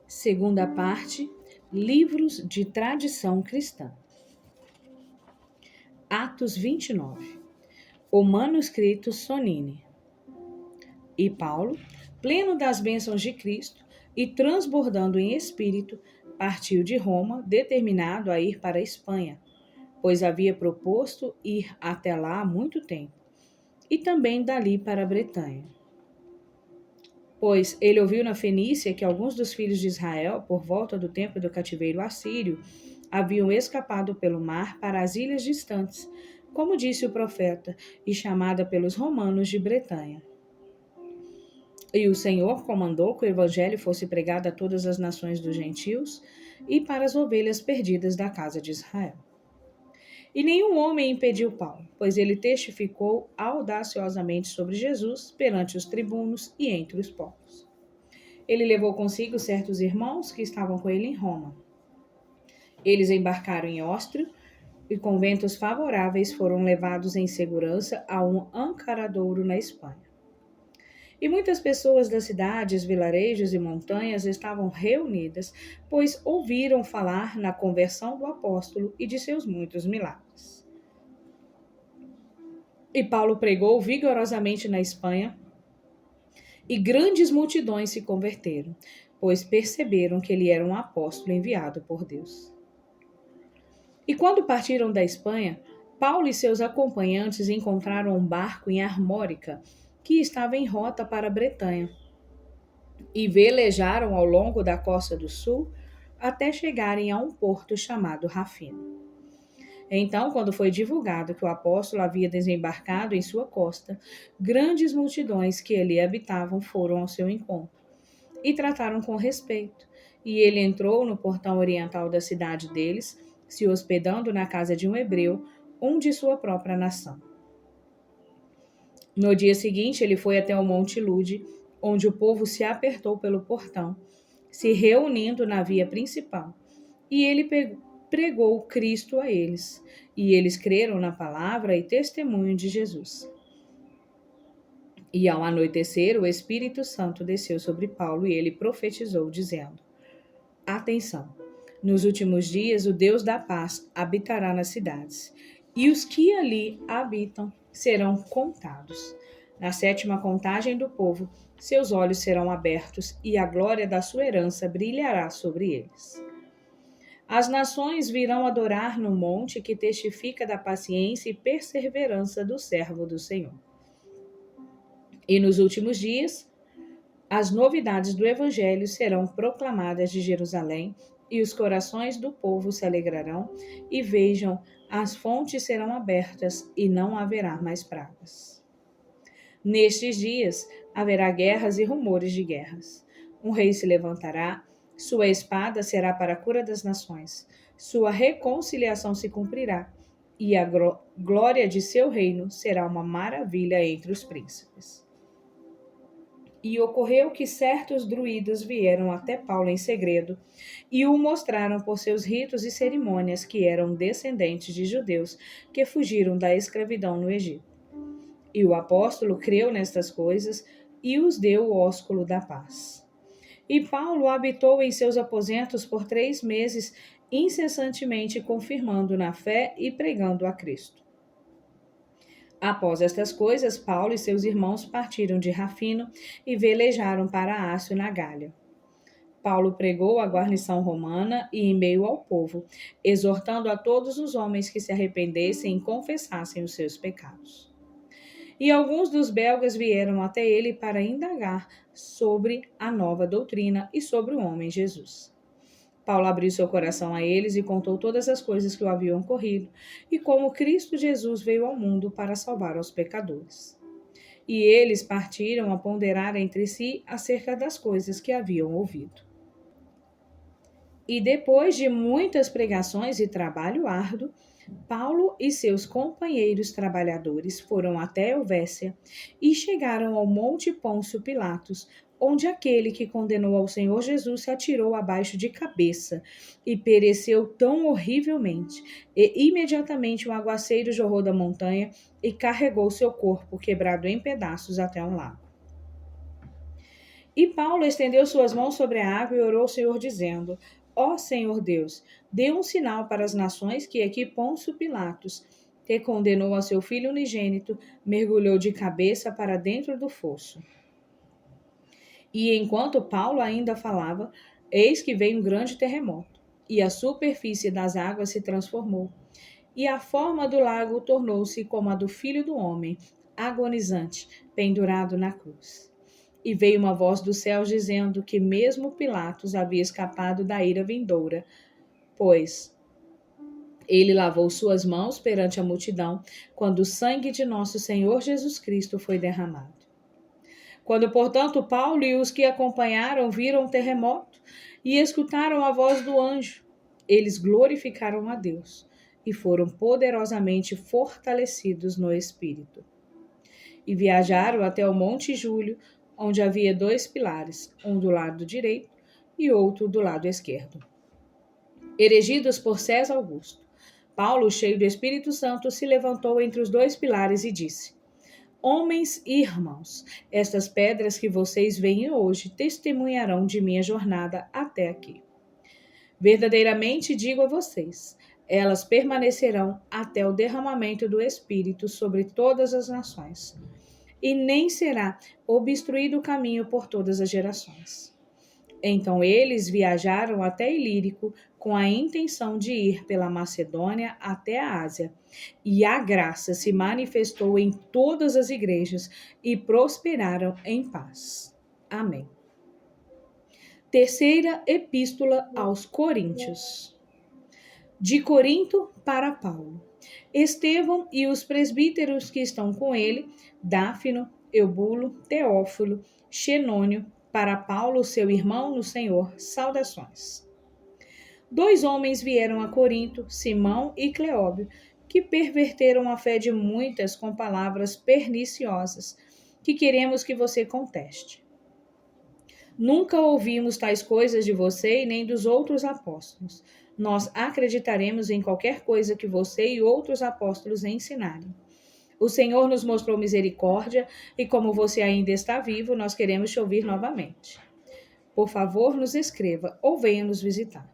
Segunda parte, livros de tradição cristã. Atos 29. O manuscrito Sonine. E Paulo, pleno das bênçãos de Cristo e transbordando em espírito, partiu de Roma, determinado a ir para a Espanha, pois havia proposto ir até lá há muito tempo, e também dali para a Bretanha. Pois ele ouviu na Fenícia que alguns dos filhos de Israel, por volta do tempo do cativeiro assírio, haviam escapado pelo mar para as ilhas distantes, como disse o profeta, e chamada pelos romanos de Bretanha. E o Senhor comandou que o evangelho fosse pregado a todas as nações dos gentios e para as ovelhas perdidas da casa de Israel. E nenhum homem impediu Paulo, pois ele testificou audaciosamente sobre Jesus perante os tribunos e entre os povos. Ele levou consigo certos irmãos que estavam com ele em Roma. Eles embarcaram em Óstrio e, com ventos favoráveis, foram levados em segurança a um ancaradouro na Espanha. E muitas pessoas das cidades, vilarejos e montanhas estavam reunidas, pois ouviram falar na conversão do apóstolo e de seus muitos milagres. E Paulo pregou vigorosamente na Espanha, e grandes multidões se converteram, pois perceberam que ele era um apóstolo enviado por Deus. E quando partiram da Espanha, Paulo e seus acompanhantes encontraram um barco em Armórica, que estava em rota para a Bretanha, e velejaram ao longo da costa do sul até chegarem a um porto chamado Rafino. Então, quando foi divulgado que o apóstolo havia desembarcado em sua costa, grandes multidões que ali habitavam foram ao seu encontro e trataram com respeito. E ele entrou no portão oriental da cidade deles, se hospedando na casa de um hebreu, um de sua própria nação. No dia seguinte, ele foi até o Monte Lude, onde o povo se apertou pelo portão, se reunindo na via principal. E ele pregou Cristo a eles, e eles creram na palavra e testemunho de Jesus. E ao anoitecer, o Espírito Santo desceu sobre Paulo e ele profetizou, dizendo: Atenção! Nos últimos dias, o Deus da paz habitará nas cidades, e os que ali habitam serão contados. Na 7ª contagem do povo, seus olhos serão abertos e a glória da sua herança brilhará sobre eles. As nações virão adorar no monte que testifica da paciência e perseverança do servo do Senhor. E nos últimos dias, as novidades do Evangelho serão proclamadas de Jerusalém, e os corações do povo se alegrarão, e vejam, as fontes serão abertas, e não haverá mais pragas. Nestes dias haverá guerras e rumores de guerras. Um rei se levantará, sua espada será para a cura das nações, sua reconciliação se cumprirá, e a glória de seu reino será uma maravilha entre os príncipes. E ocorreu que certos druidas vieram até Paulo em segredo e o mostraram por seus ritos e cerimônias que eram descendentes de judeus que fugiram da escravidão no Egito. E o apóstolo creu nestas coisas e os deu o ósculo da paz. E Paulo habitou em seus aposentos por 3 meses, incessantemente confirmando na fé e pregando a Cristo. Após estas coisas, Paulo e seus irmãos partiram de Rafino e velejaram para Ácio na Gália. Paulo pregou a guarnição romana e em meio ao povo, exortando a todos os homens que se arrependessem e confessassem os seus pecados. E alguns dos belgas vieram até ele para indagar sobre a nova doutrina e sobre o homem Jesus. Paulo abriu seu coração a eles e contou todas as coisas que o haviam ocorrido e como Cristo Jesus veio ao mundo para salvar aos pecadores. E eles partiram a ponderar entre si acerca das coisas que haviam ouvido. E depois de muitas pregações e trabalho árduo, Paulo e seus companheiros trabalhadores foram até Helvécia e chegaram ao Monte Pôncio Pilatos, onde aquele que condenou ao Senhor Jesus se atirou abaixo de cabeça e pereceu tão horrivelmente. E imediatamente um aguaceiro jorrou da montanha e carregou seu corpo quebrado em pedaços até um lago. E Paulo estendeu suas mãos sobre a água e orou ao Senhor, dizendo: Ó Senhor Deus, dê um sinal para as nações que aqui Pôncio Pilatos, que condenou a seu filho unigênito, mergulhou de cabeça para dentro do fosso. E enquanto Paulo ainda falava, eis que veio um grande terremoto, e a superfície das águas se transformou, e a forma do lago tornou-se como a do filho do homem, agonizante, pendurado na cruz. E veio uma voz do céu dizendo que mesmo Pilatos havia escapado da ira vindoura, pois ele lavou suas mãos perante a multidão, quando o sangue de nosso Senhor Jesus Cristo foi derramado. Quando, portanto, Paulo e os que acompanharam viram o terremoto e escutaram a voz do anjo, eles glorificaram a Deus e foram poderosamente fortalecidos no Espírito. E viajaram até o Monte Júlio, onde havia 2 pilares, um do lado direito e outro do lado esquerdo, erigidos por César Augusto. Paulo, cheio do Espírito Santo, se levantou entre os 2 pilares e disse: Homens e irmãos, estas pedras que vocês veem hoje testemunharão de minha jornada até aqui. Verdadeiramente digo a vocês, elas permanecerão até o derramamento do Espírito sobre todas as nações, e nem será obstruído o caminho por todas as gerações. Então eles viajaram até Ilírico com a intenção de ir pela Macedônia até a Ásia, e a graça se manifestou em todas as igrejas e prosperaram em paz. Amém. Terceira epístola aos Coríntios. De Corinto para Paulo. Estevão e os presbíteros que estão com ele, Dáfino, Eubulo, Teófilo, Xenônio, para Paulo, seu irmão no Senhor, saudações. 2 homens vieram a Corinto, Simão e Cleóbio, que perverteram a fé de muitas com palavras perniciosas, que queremos que você conteste. Nunca ouvimos tais coisas de você e nem dos outros apóstolos. Nós acreditaremos em qualquer coisa que você e outros apóstolos ensinarem. O Senhor nos mostrou misericórdia e, como você ainda está vivo, nós queremos te ouvir novamente. Por favor, nos escreva ou venha nos visitar.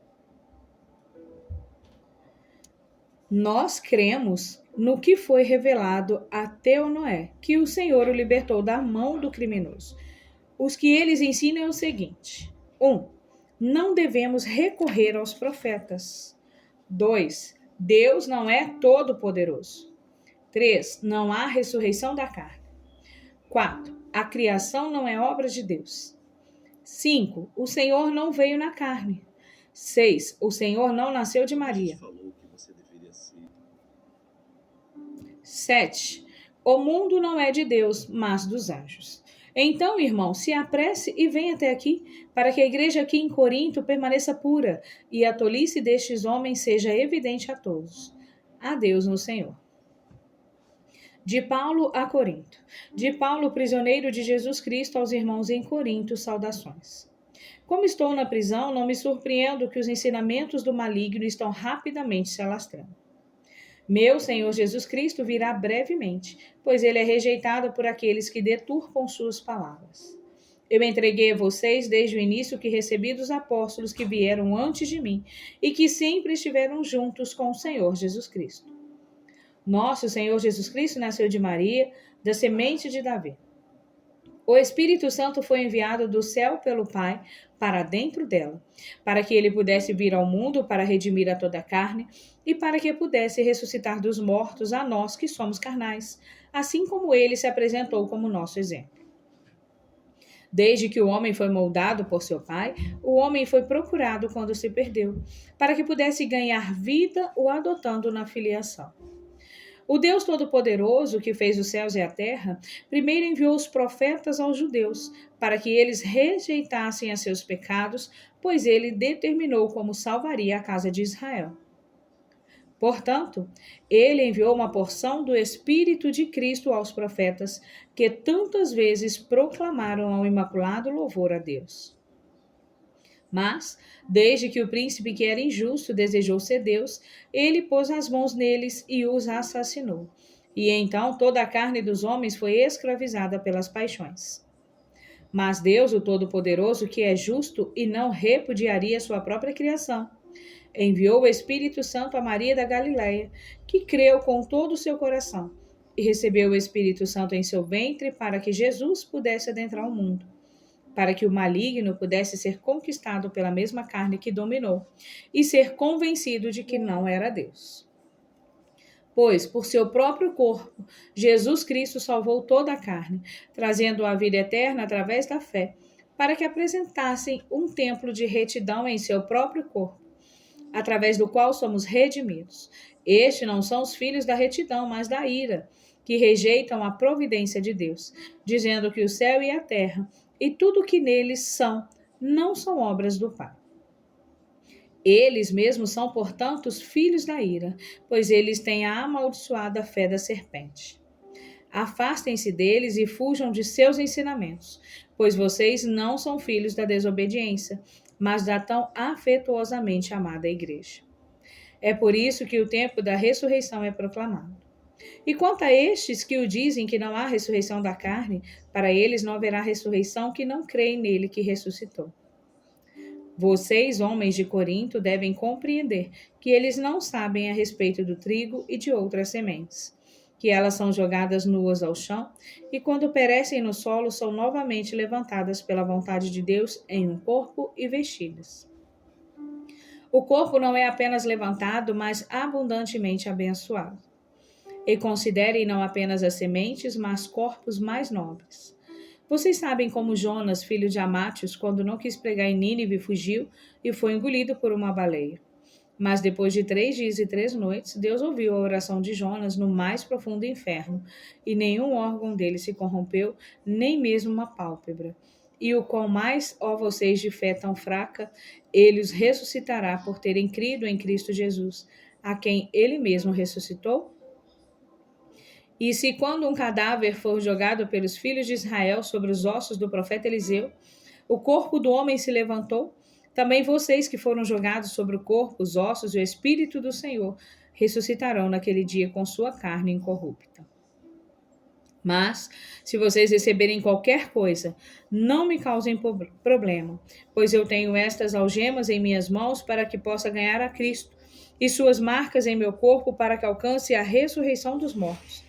Nós cremos no que foi revelado a Teonoé, que o Senhor o libertou da mão do criminoso. Os que eles ensinam é o seguinte: 1. Não devemos recorrer aos profetas. 2. Deus não é todo-poderoso. 3. Não há ressurreição da carne. 4. A criação não é obra de Deus. 5. O Senhor não veio na carne. 6. O Senhor não nasceu de Maria. 7. O mundo não é de Deus, mas dos anjos. Então, irmão, se apresse e venha até aqui, para que a igreja aqui em Corinto permaneça pura e a tolice destes homens seja evidente a todos. Adeus no Senhor. De Paulo a Corinto. De Paulo, prisioneiro de Jesus Cristo, aos irmãos em Corinto, saudações. Como estou na prisão, não me surpreendo que os ensinamentos do maligno estão rapidamente se alastrando. Meu Senhor Jesus Cristo virá brevemente, pois ele é rejeitado por aqueles que deturpam suas palavras. Eu entreguei a vocês desde o início que recebi dos apóstolos que vieram antes de mim e que sempre estiveram juntos com o Senhor Jesus Cristo. Nosso Senhor Jesus Cristo nasceu de Maria, da semente de Davi. O Espírito Santo foi enviado do céu pelo Pai para dentro dela, para que ele pudesse vir ao mundo para redimir a toda a carne e para que pudesse ressuscitar dos mortos a nós que somos carnais, assim como ele se apresentou como nosso exemplo. Desde que o homem foi moldado por seu pai, o homem foi procurado quando se perdeu, para que pudesse ganhar vida o adotando na filiação. O Deus Todo-Poderoso, que fez os céus e a terra, primeiro enviou os profetas aos judeus, para que eles rejeitassem a seus pecados, pois ele determinou como salvaria a casa de Israel. Portanto, ele enviou uma porção do Espírito de Cristo aos profetas, que tantas vezes proclamaram ao imaculado louvor a Deus. Mas, desde que o príncipe que era injusto desejou ser Deus, ele pôs as mãos neles e os assassinou. E então toda a carne dos homens foi escravizada pelas paixões. Mas Deus, o Todo-Poderoso, que é justo e não repudiaria sua própria criação, enviou o Espírito Santo a Maria da Galileia, que creu com todo o seu coração e recebeu o Espírito Santo em seu ventre para que Jesus pudesse adentrar o mundo, para que o maligno pudesse ser conquistado pela mesma carne que dominou e ser convencido de que não era Deus. Pois, por seu próprio corpo, Jesus Cristo salvou toda a carne, trazendo a vida eterna através da fé, para que apresentassem um templo de retidão em seu próprio corpo, através do qual somos redimidos. Estes não são os filhos da retidão, mas da ira, que rejeitam a providência de Deus, dizendo que o céu e a terra e tudo o que neles são, não são obras do Pai. Eles mesmos são, portanto, os filhos da ira, pois eles têm a amaldiçoada fé da serpente. Afastem-se deles e fujam de seus ensinamentos, pois vocês não são filhos da desobediência, mas da tão afetuosamente amada Igreja. É por isso que o tempo da ressurreição é proclamado. E quanto a estes que o dizem que não há ressurreição da carne, para eles não haverá ressurreição que não creem nele que ressuscitou. Vocês, homens de Corinto, devem compreender que eles não sabem a respeito do trigo e de outras sementes, que elas são jogadas nuas ao chão e, quando perecem no solo, são novamente levantadas pela vontade de Deus em um corpo e vestidas. O corpo não é apenas levantado, mas abundantemente abençoado. E considerem não apenas as sementes, mas corpos mais nobres. Vocês sabem como Jonas, filho de Amátios, quando não quis pregar em Nínive, fugiu e foi engolido por uma baleia. Mas depois de 3 dias e 3 noites, Deus ouviu a oração de Jonas no mais profundo inferno, e nenhum órgão dele se corrompeu, nem mesmo uma pálpebra. E o qual mais, ó vocês de fé tão fraca, ele os ressuscitará por terem crido em Cristo Jesus, a quem ele mesmo ressuscitou? E se quando um cadáver for jogado pelos filhos de Israel sobre os ossos do profeta Eliseu, o corpo do homem se levantou, também vocês que foram jogados sobre o corpo, os ossos e o Espírito do Senhor ressuscitarão naquele dia com sua carne incorrupta. Mas, se vocês receberem qualquer coisa, não me causem problema, pois eu tenho estas algemas em minhas mãos para que possa ganhar a Cristo, e suas marcas em meu corpo para que alcance a ressurreição dos mortos.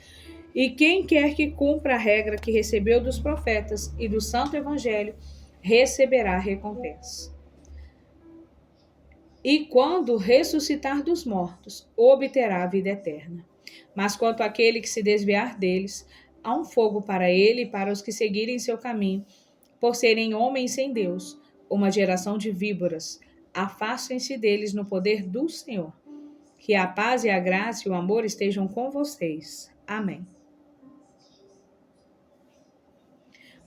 E quem quer que cumpra a regra que recebeu dos profetas e do Santo Evangelho, receberá recompensa. E quando ressuscitar dos mortos, obterá a vida eterna. Mas quanto àquele que se desviar deles, há um fogo para ele e para os que seguirem seu caminho, por serem homens sem Deus, uma geração de víboras. Afastem-se deles no poder do Senhor. Que a paz e a graça e o amor estejam com vocês. Amém.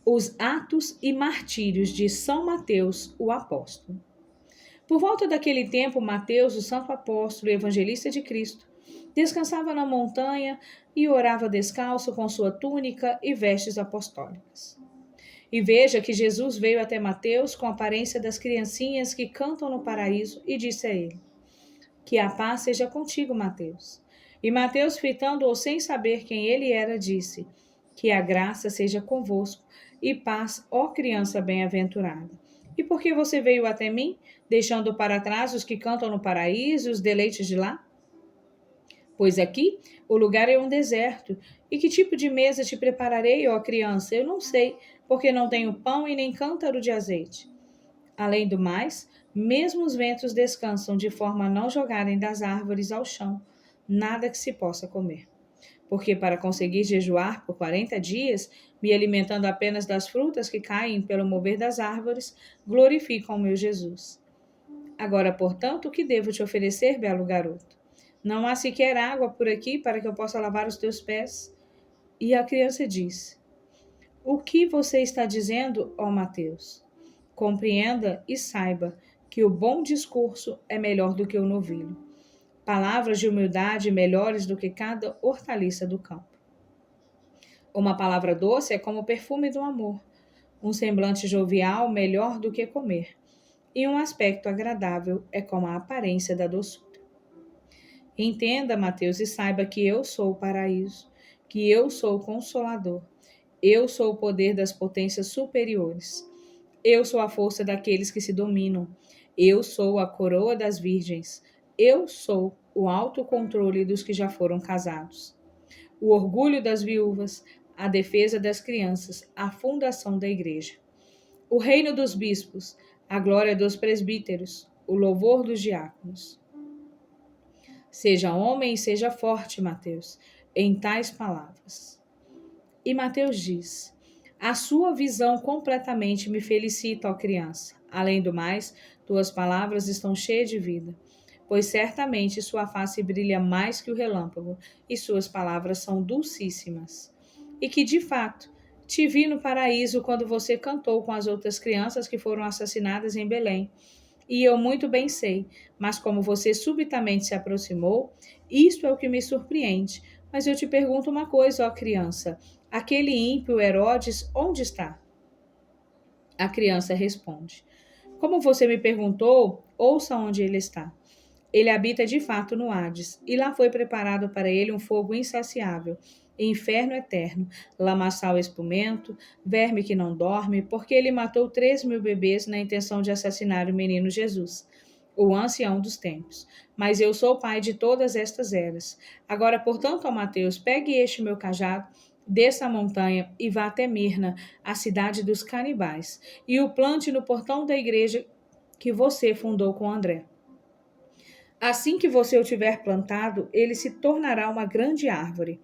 Os Atos e Martírios de São Mateus, o Apóstolo. Por volta daquele tempo, Mateus, o santo apóstolo e evangelista de Cristo, descansava na montanha e orava descalço com sua túnica e vestes apostólicas. E veja que Jesus veio até Mateus com a aparência das criancinhas que cantam no paraíso e disse a ele: Que a paz seja contigo, Mateus. E Mateus, fitando-o sem saber quem ele era, disse: Que a graça seja convosco e paz, ó criança bem-aventurada. E por que você veio até mim, deixando para trás os que cantam no paraíso e os deleites de lá? Pois aqui o lugar é um deserto. E que tipo de mesa te prepararei, ó criança? Eu não sei, porque não tenho pão e nem cântaro de azeite. Além do mais, mesmo os ventos descansam de forma a não jogarem das árvores ao chão nada que se possa comer. Porque para conseguir jejuar por 40 dias, me alimentando apenas das frutas que caem pelo mover das árvores, glorifico ao meu Jesus. Agora, portanto, o que devo te oferecer, belo garoto? Não há sequer água por aqui para que eu possa lavar os teus pés? E a criança disse: O que você está dizendo, ó Mateus? Compreenda e saiba que o bom discurso é melhor do que o novilho. Palavras de humildade melhores do que cada hortaliça do campo. Uma palavra doce é como o perfume do amor, um semblante jovial melhor do que comer, e um aspecto agradável é como a aparência da doçura. Entenda, Mateus, e saiba que eu sou o paraíso, que eu sou o Consolador, Eu sou o poder das potências superiores. Eu sou a força daqueles que se dominam. Eu sou a coroa das virgens. Eu sou o autocontrole dos que já foram casados. O orgulho das viúvas, a defesa das crianças, a fundação da igreja. O reino dos bispos, a glória dos presbíteros, o louvor dos diáconos. Seja homem e seja forte, Mateus, em tais palavras. E Mateus diz: a sua visão completamente me felicita, ó criança. Além do mais, tuas palavras estão cheias de vida, pois certamente sua face brilha mais que o relâmpago, e suas palavras são dulcíssimas. E que, de fato, te vi no paraíso quando você cantou com as outras crianças que foram assassinadas em Belém. E eu muito bem sei, mas como você subitamente se aproximou, isto é o que me surpreende. Mas eu te pergunto uma coisa, ó criança: aquele ímpio Herodes, onde está? A criança responde: como você me perguntou, ouça onde ele está. Ele habita de fato no Hades, e lá foi preparado para ele um fogo insaciável, inferno eterno, lamaçal espumento, verme que não dorme, porque ele matou 3.000 bebês na intenção de assassinar o menino Jesus, o ancião dos tempos. Mas eu sou o pai de todas estas eras. Agora, portanto, ó Mateus, pegue este meu cajado, desça a montanha e vá até Mirna, a cidade dos canibais, e o plante no portão da igreja que você fundou com André. Assim que você o tiver plantado, ele se tornará uma grande árvore,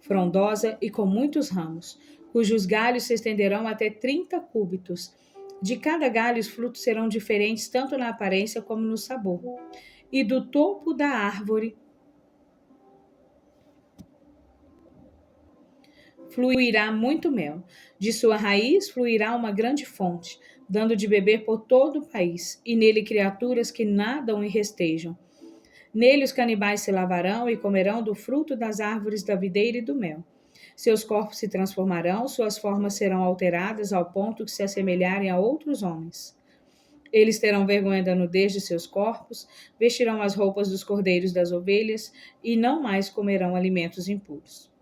frondosa e com muitos ramos, cujos galhos se estenderão até 30 cúbitos. De cada galho, os frutos serão diferentes tanto na aparência como no sabor. E do topo da árvore fluirá muito mel. De sua raiz fluirá uma grande fonte, dando de beber por todo o país, e nele criaturas que nadam e restejam. Nele os canibais se lavarão e comerão do fruto das árvores da videira e do mel. Seus corpos se transformarão, suas formas serão alteradas ao ponto que se assemelharem a outros homens. Eles terão vergonha da nudez de seus corpos, vestirão as roupas dos cordeiros das ovelhas e não mais comerão alimentos impuros.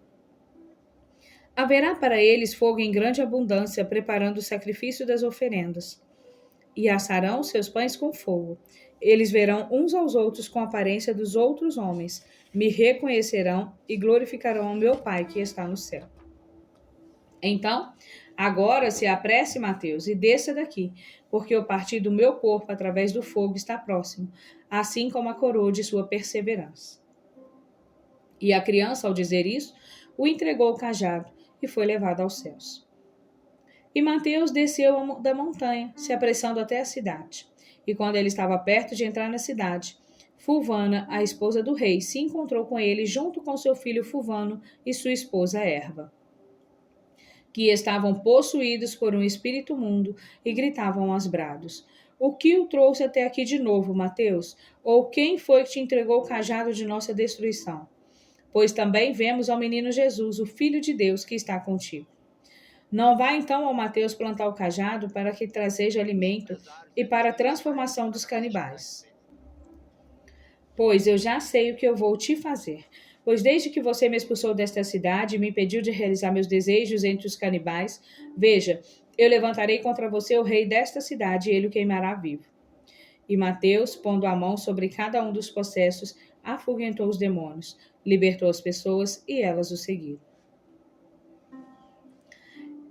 Haverá para eles fogo em grande abundância, preparando o sacrifício das oferendas. E assarão seus pães com fogo. Eles verão uns aos outros com a aparência dos outros homens, me reconhecerão e glorificarão o meu Pai que está no céu. Então, agora se apresse, Mateus, e desça daqui, porque o partir do meu corpo através do fogo está próximo, assim como a coroa de sua perseverança. E a criança, ao dizer isso, o entregou ao cajado e foi levado aos céus. E Mateus desceu da montanha, se apressando até a cidade. E quando ele estava perto de entrar na cidade, Fulvana, a esposa do rei, se encontrou com ele junto com seu filho Fulvano e sua esposa Erva, que estavam possuídos por um espírito mundo e gritavam aos brados: o que o trouxe até aqui de novo, Mateus? Ou quem foi que te entregou o cajado de nossa destruição? Pois também vemos ao menino Jesus, o Filho de Deus, que está contigo. Não vá então ao Mateus plantar o cajado para que trazeja alimento e para a transformação dos canibais. Pois eu já sei o que eu vou te fazer. Pois desde que você me expulsou desta cidade e me impediu de realizar meus desejos entre os canibais, veja, eu levantarei contra você o rei desta cidade e ele o queimará vivo. E Mateus, pondo a mão sobre cada um dos possessos, afugentou os demônios, libertou as pessoas e elas o seguiram.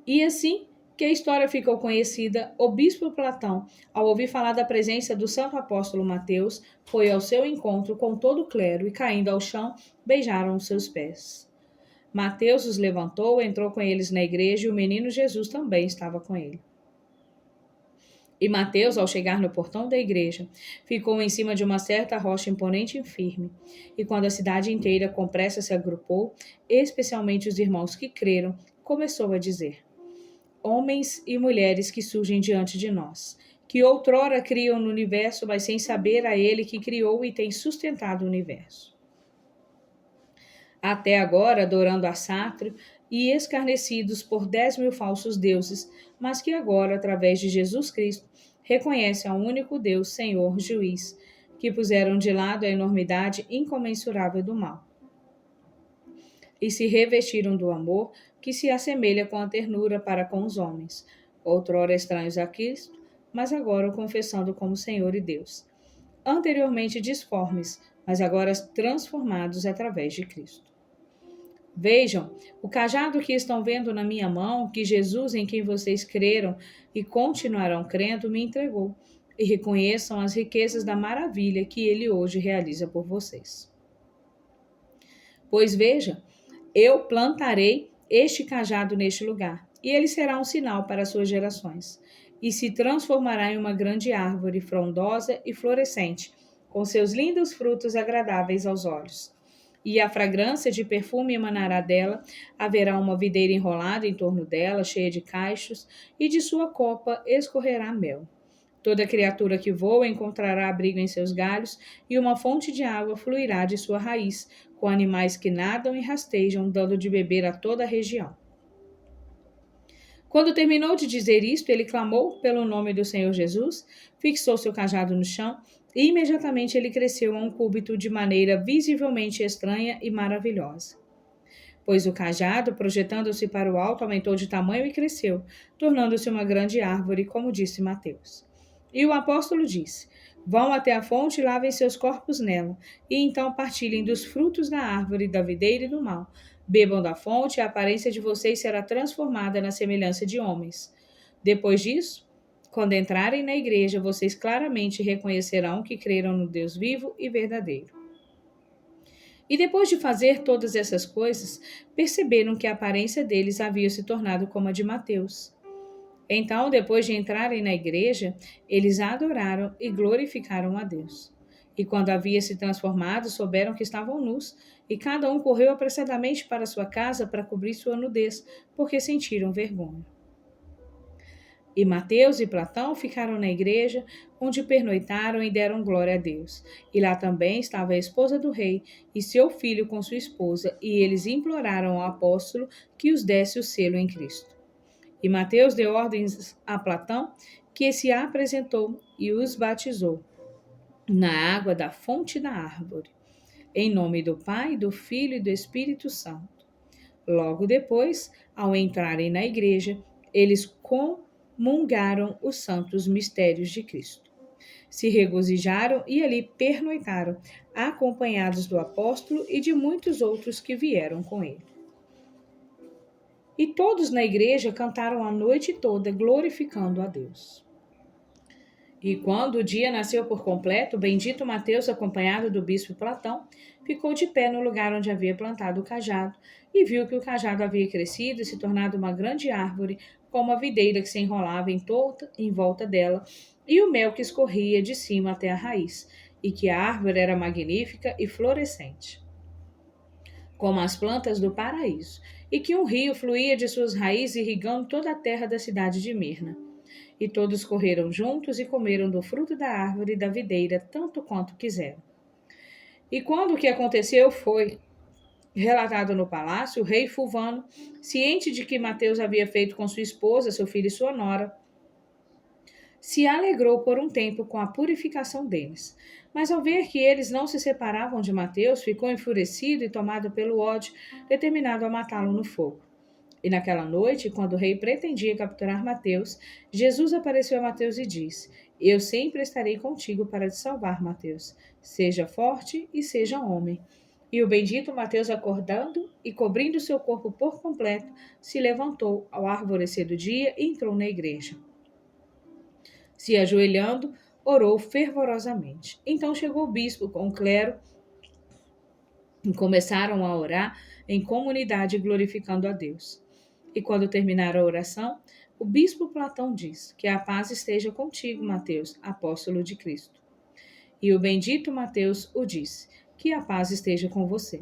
E assim que a história ficou conhecida, o bispo Platão, ao ouvir falar da presença do santo apóstolo Mateus, foi ao seu encontro com todo o clero e, caindo ao chão, beijaram os seus pés. Mateus os levantou, entrou com eles na igreja e o menino Jesus também estava com ele. E Mateus, ao chegar no portão da igreja, ficou em cima de uma certa rocha imponente e firme. E quando a cidade inteira com pressa se agrupou, especialmente os irmãos que creram, começou a dizer: homens e mulheres que surgem diante de nós, que outrora criam no universo, mas sem saber a ele que criou e tem sustentado o universo. Até agora adorando a Sátrio e escarnecidos por 10.000 falsos deuses, mas que agora, através de Jesus Cristo, reconhecem ao único Deus, Senhor, Juiz, que puseram de lado a enormidade incomensurável do mal e se revestiram do amor, que se assemelha com a ternura para com os homens, outrora estranhos a Cristo, mas agora o confessando como Senhor e Deus. Anteriormente disformes, mas agora transformados através de Cristo. Vejam, o cajado que estão vendo na minha mão, que Jesus, em quem vocês creram e continuarão crendo, me entregou, e reconheçam as riquezas da maravilha que ele hoje realiza por vocês. Pois veja, eu plantarei este cajado neste lugar, e ele será um sinal para as suas gerações, e se transformará em uma grande árvore frondosa e florescente, com seus lindos frutos agradáveis aos olhos. E a fragrância de perfume emanará dela, haverá uma videira enrolada em torno dela, cheia de cachos, e de sua copa escorrerá mel. Toda criatura que voa encontrará abrigo em seus galhos, e uma fonte de água fluirá de sua raiz, com animais que nadam e rastejam, dando de beber a toda a região. Quando terminou de dizer isto, ele clamou pelo nome do Senhor Jesus, fixou seu cajado no chão, e imediatamente ele cresceu a um cúbito de maneira visivelmente estranha e maravilhosa. Pois o cajado, projetando-se para o alto, aumentou de tamanho e cresceu, tornando-se uma grande árvore, como disse Mateus. E o apóstolo disse: Vão até a fonte e lavem seus corpos nela, e então partilhem dos frutos da árvore, da videira e do mal. Bebam da fonte, e a aparência de vocês será transformada na semelhança de homens. Depois disso, quando entrarem na igreja, vocês claramente reconhecerão que creram no Deus vivo e verdadeiro. E depois de fazer todas essas coisas, perceberam que a aparência deles havia se tornado como a de Mateus. Então, depois de entrarem na igreja, eles adoraram e glorificaram a Deus. E quando havia se transformado, souberam que estavam nus, e cada um correu apressadamente para sua casa para cobrir sua nudez, porque sentiram vergonha. E Mateus e Platão ficaram na igreja, onde pernoitaram e deram glória a Deus. E lá também estava a esposa do rei e seu filho com sua esposa, e eles imploraram ao apóstolo que os desse o selo em Cristo. E Mateus deu ordens a Platão, que se apresentou e os batizou na água da fonte da árvore, em nome do Pai, do Filho e do Espírito Santo. Logo depois, ao entrarem na igreja, eles comungaram os santos mistérios de Cristo. Se regozijaram e ali pernoitaram, acompanhados do apóstolo e de muitos outros que vieram com ele. E todos na igreja cantaram a noite toda, glorificando a Deus. E quando o dia nasceu por completo, bendito Mateus, acompanhado do bispo Platão, ficou de pé no lugar onde havia plantado o cajado, e viu que o cajado havia crescido e se tornado uma grande árvore, como a videira que se enrolava em volta dela, e o mel que escorria de cima até a raiz, e que a árvore era magnífica e florescente, como as plantas do paraíso, e que um rio fluía de suas raízes, irrigando toda a terra da cidade de Mirna. E todos correram juntos e comeram do fruto da árvore e da videira, tanto quanto quiseram. E quando o que aconteceu foi relatado no palácio, o rei Fulvano, ciente de que Mateus havia feito com sua esposa, seu filho e sua nora, se alegrou por um tempo com a purificação deles. Mas ao ver que eles não se separavam de Mateus, ficou enfurecido e tomado pelo ódio, determinado a matá-lo no fogo. E naquela noite, quando o rei pretendia capturar Mateus, Jesus apareceu a Mateus e disse: Eu sempre estarei contigo para te salvar, Mateus. Seja forte e seja homem. E o bendito Mateus, acordando e cobrindo seu corpo por completo, se levantou ao alvorecer do dia e entrou na igreja. Se ajoelhando, orou fervorosamente. Então chegou o bispo com o clero e começaram a orar em comunidade, glorificando a Deus. E quando terminaram a oração, o bispo Platão diz: Que a paz esteja contigo, Mateus, apóstolo de Cristo. E o bendito Mateus o disse: Que a paz esteja com você.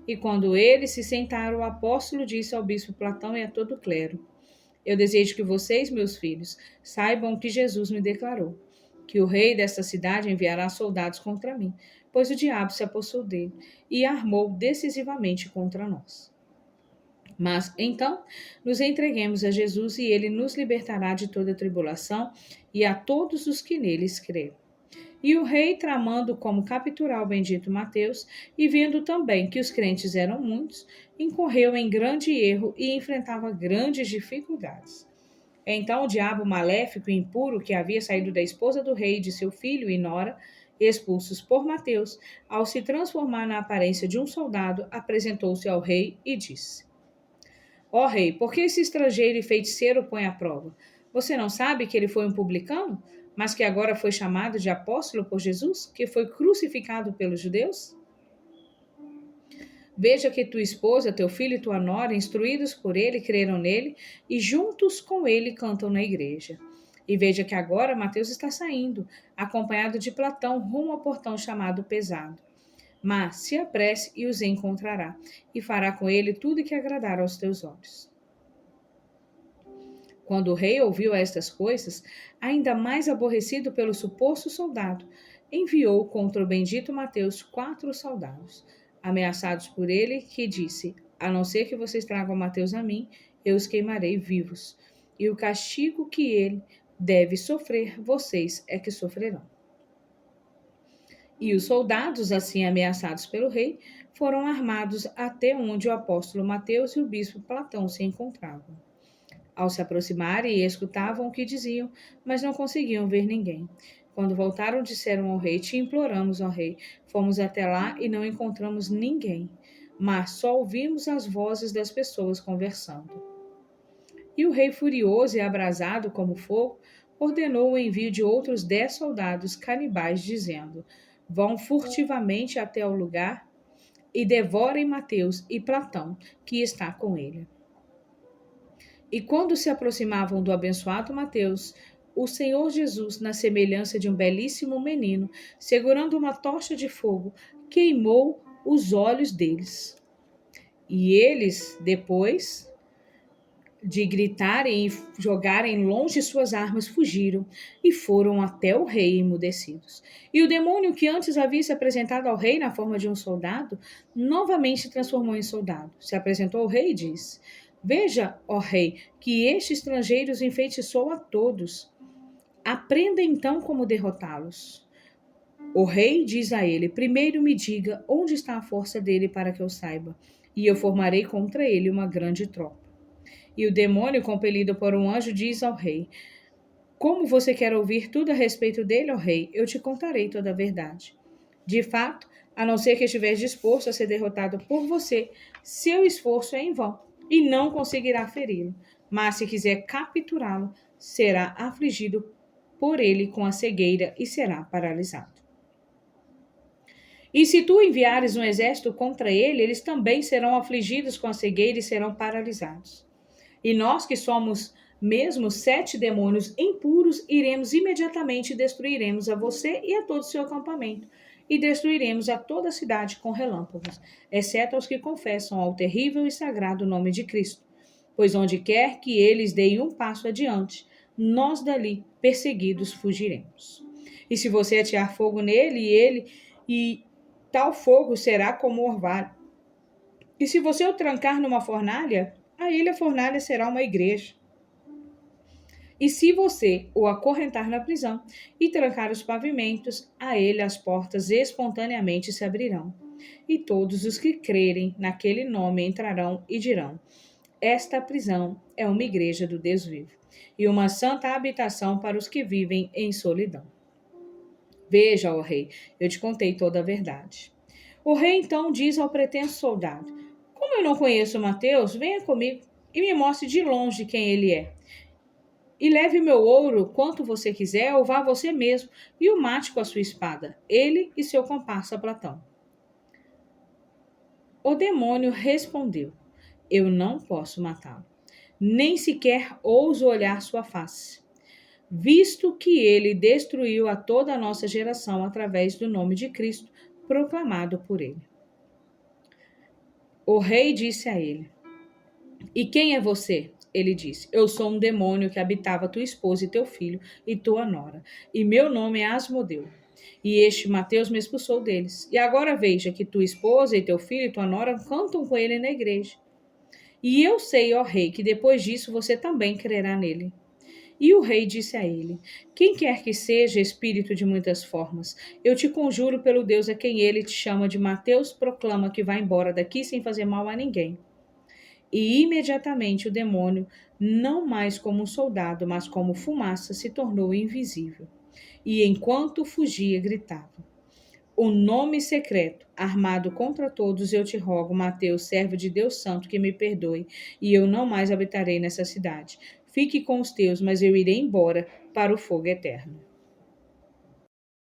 E quando eles se sentaram, o apóstolo disse ao bispo Platão e a todo o clero: Eu desejo que vocês, meus filhos, saibam que Jesus me declarou, que o rei desta cidade enviará soldados contra mim, pois o diabo se apossou dele e armou decisivamente contra nós. Mas, então, nos entreguemos a Jesus e ele nos libertará de toda tribulação e a todos os que neles creram. E o rei, tramando como capturar o bendito Mateus, e vendo também que os crentes eram muitos, incorreu em grande erro e enfrentava grandes dificuldades. Então o diabo maléfico e impuro que havia saído da esposa do rei, de seu filho e nora, expulsos por Mateus, ao se transformar na aparência de um soldado, apresentou-se ao rei e disse: Ó rei, por que esse estrangeiro e feiticeiro põe à prova? Você não sabe que ele foi um publicano, mas que agora foi chamado de apóstolo por Jesus, que foi crucificado pelos judeus? Veja que tua esposa, teu filho e tua nora, instruídos por ele, creram nele e juntos com ele cantam na igreja. E veja que agora Mateus está saindo, acompanhado de Platão, rumo ao portão chamado Pesado. Mas se apresse e os encontrará, e fará com ele tudo que agradar aos teus olhos. Quando o rei ouviu estas coisas, ainda mais aborrecido pelo suposto soldado, enviou contra o bendito Mateus 4 soldados, ameaçados por ele, que disse: A não ser que vocês tragam Mateus a mim, eu os queimarei vivos. E o castigo que ele deve sofrer, vocês é que sofrerão. E os soldados, assim ameaçados pelo rei, foram armados até onde o apóstolo Mateus e o bispo Platão se encontravam. Ao se aproximarem, escutavam o que diziam, mas não conseguiam ver ninguém. Quando voltaram, disseram ao rei: Te imploramos, ó rei. Fomos até lá e não encontramos ninguém, mas só ouvimos as vozes das pessoas conversando. E o rei, furioso e abrasado como fogo, ordenou o envio de outros 10 soldados canibais, dizendo: Vão furtivamente até o lugar e devorem Mateus e Platão, que está com ele. E quando se aproximavam do abençoado Mateus, o Senhor Jesus, na semelhança de um belíssimo menino, segurando uma tocha de fogo, queimou os olhos deles. E eles, depois de gritarem e jogarem longe suas armas, fugiram e foram até o rei emudecidos. E o demônio que antes havia se apresentado ao rei na forma de um soldado, novamente se transformou em soldado. Se apresentou ao rei e disse: Veja, ó rei, que este estrangeiro os enfeitiçou a todos. Aprenda então como derrotá-los. O rei diz a ele: Primeiro me diga onde está a força dele para que eu saiba, e eu formarei contra ele uma grande tropa. E o demônio, compelido por um anjo, diz ao rei: Como você quer ouvir tudo a respeito dele, ó rei, eu te contarei toda a verdade. De fato, a não ser que estiver disposto a ser derrotado por você, seu esforço é em vão e não conseguirá feri-lo. Mas se quiser capturá-lo, será afligido por ele com a cegueira e será paralisado. E se tu enviares um exército contra ele, eles também serão afligidos com a cegueira e serão paralisados. E nós que somos mesmo 7 demônios impuros, iremos imediatamente e destruiremos a você e a todo o seu acampamento, e destruiremos a toda a cidade com relâmpagos, exceto aos que confessam ao terrível e sagrado nome de Cristo. Pois onde quer que eles deem um passo adiante, nós dali, perseguidos, fugiremos. E se você atear fogo nele, e tal fogo será como orvalho. E se você o trancar numa fornalha, a ele a fornalha será uma igreja. E se você o acorrentar na prisão e trancar os pavimentos, a ele as portas espontaneamente se abrirão. E todos os que crerem naquele nome entrarão e dirão: Esta prisão é uma igreja do Deus vivo, e uma santa habitação para os que vivem em solidão. Veja, ó rei, eu te contei toda a verdade. O rei então diz ao pretenso soldado: Como eu não conheço Mateus, venha comigo e me mostre de longe quem ele é. E leve meu ouro quanto você quiser, ou vá você mesmo e o mate com a sua espada, ele e seu comparsa Platão. O demônio respondeu: Eu não posso matá-lo, nem sequer ouso olhar sua face, visto que ele destruiu a toda a nossa geração através do nome de Cristo, proclamado por ele. O rei disse a ele: E quem é você? Ele disse: Eu sou um demônio que habitava tua esposa e teu filho e tua nora, e meu nome é Asmodeu. E este Mateus me expulsou deles. E agora veja que tua esposa e teu filho e tua nora cantam com ele na igreja. E eu sei, ó rei, que depois disso você também crerá nele. E o rei disse a ele: Quem quer que seja espírito de muitas formas, eu te conjuro pelo Deus a quem ele te chama de Mateus, proclama que vá embora daqui sem fazer mal a ninguém. E imediatamente o demônio, não mais como um soldado, mas como fumaça, se tornou invisível. E enquanto fugia, gritava: O nome secreto, armado contra todos, eu te rogo, Mateus, servo de Deus Santo, que me perdoe, e eu não mais habitarei nessa cidade. Fique com os teus, mas eu irei embora para o fogo eterno.